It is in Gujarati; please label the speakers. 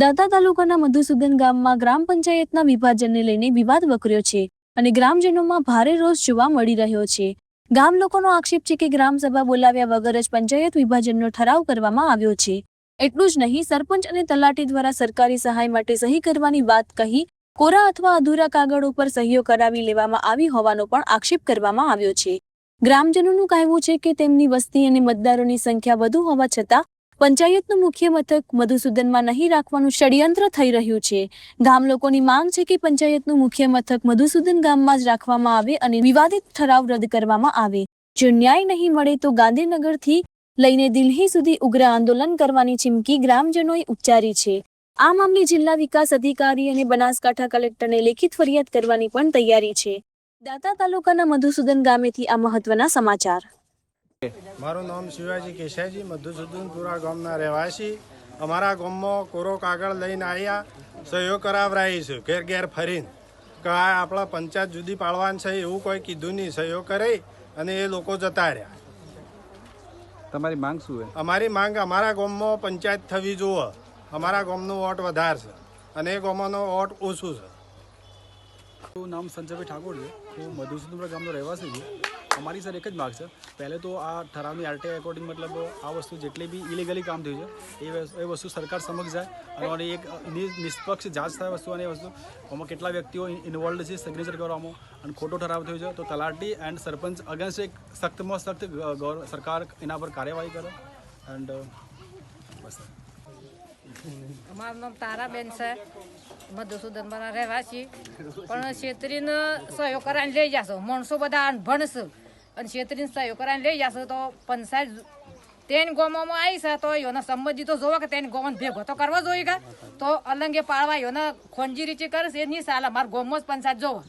Speaker 1: દાંતા તાલુકાના મધુસૂદન ગામમાં ગ્રામ પંચાયતના વિભાજનને લઈને વિવાદ વકર્યો છે અને ગ્રામજનોમાં ભારે રોષ જોવા મળી રહ્યો છે। ગામ લોકોનો આક્ષેપ છે કે ગ્રામસભા બોલાવ્યા વગર જ પંચાયત વિભાજનનો ઠરાવ કરવામાં આવ્યો છે। એટલું જ નહીં, સરપંચ અને તલાટી દ્વારા સરકારી સહાય માટે સહી કરવાની વાત કહી કોરા અથવા અધૂરા કાગળ ઉપર સહીઓ કરાવી લેવામાં આવી હોવાનો પણ આક્ષેપ કરવામાં આવ્યો છે। ગ્રામજનોનું કહેવું છે કે તેમની વસ્તી અને મતદારોની સંખ્યા વધુ હોવા છતાં પંચાયતનું મુખ્ય મથક મધુસૂદનમાં નહીં રાખવાનું ષડયંત્ર થઈ રહ્યું છે। ગામ લોકોની માંગ છે કે પંચાયતનું મુખ્ય મથક મધુસૂદન ગામમાં જ રાખવામાં આવે અને વિવાદિત ઠરાવ રદ કરવામાં આવે। જો ન્યાય નહીં મળે તો ગાંધીનગરથી લઈને દિલ્હી સુધી ઉગ્ર આંદોલન કરવાની ચીમકી ગ્રામજનોએ ઉચ્ચારી છે। આ મામલે જિલ્લા વિકાસ અધિકારી અને બનાસકાંઠા કલેક્ટરને લેખિત ફરિયાદ કરવાની પણ તૈયારી છે। દાંતા તાલુકાના મધુસૂદન ગામેથી આ મહત્વના સમાચાર।
Speaker 2: મારું નામ શિવાજી કેશાજી, મધુસૂદનપુરા ગામના રહેવાસી। અમારા ગામમાં કોરો કાગળ લઈને આવ્યા, સહીઓ કરાવરાઈ છે ઘેર ઘેર ફરીને કે આ આપણા પંચાયત જુદી પાડવાની છે એવું કોઈ કીધું નહીં। સહીઓ કરી અને એ લોકો જતા રહ્યા।
Speaker 3: તમારી માંગ શું છે?
Speaker 2: અમારી માંગ અમારા ગામમાં પંચાયત થવી જોઈએ। અમારા ગામનો વોટ વધારે છે અને એ ગામનો વોટ ઓછું છે।
Speaker 4: મારું નામ સંજયભાઈ ઠાકોર છે, હું મધુસૂદનપુરા ગામનો રહેવાસી છું। અમારી સર એક જ માગ છે, પહેલે તો આ ઠરાવની આરટીઆઈ એકોર્ડિંગ મતલબ આ વસ્તુ જેટલી બી ઇલીગલી કામ થયું છે એ વસ્તુ સરકાર સમક્ષ જાય અને એક નિષ્પક્ષ જાંચ થાય વસ્તુ અને એ વસ્તુ આમાં કેટલા વ્યક્તિઓ ઇન્વોલ્વ છે સિગ્નેચર કરવામાં અને ખોટો ઠરાવ થયો છે તો તલાટી એન્ડ સરપંચ અગેન્સ્ટ એક સખ્તમાં સખ્ત સરકાર એના પર કાર્યવાહી કરે એન્ડ બસ।
Speaker 5: અમારું નામ તારાબેન છે, મધુસૂદનપુરા રહેવાસી, પણ છેતરીને સહયોગ કરાવીને લઈ જશો। માણસો બધા ભણશે અને છેતરીને સહયોગ કરાવીને લઈ જશો તો પંચાયત તેની ગામમાં આવી છે તો એનો સંબંધી તો જોવો કે તેની ગામમાં ભેગો તો કરવો જોઈએ કે તો અલંગે પાડવા એને ખોંજી રીચી કરે છે એ નહીં ચાલે। મારા ગામમાં જ પંચાયત જોવો।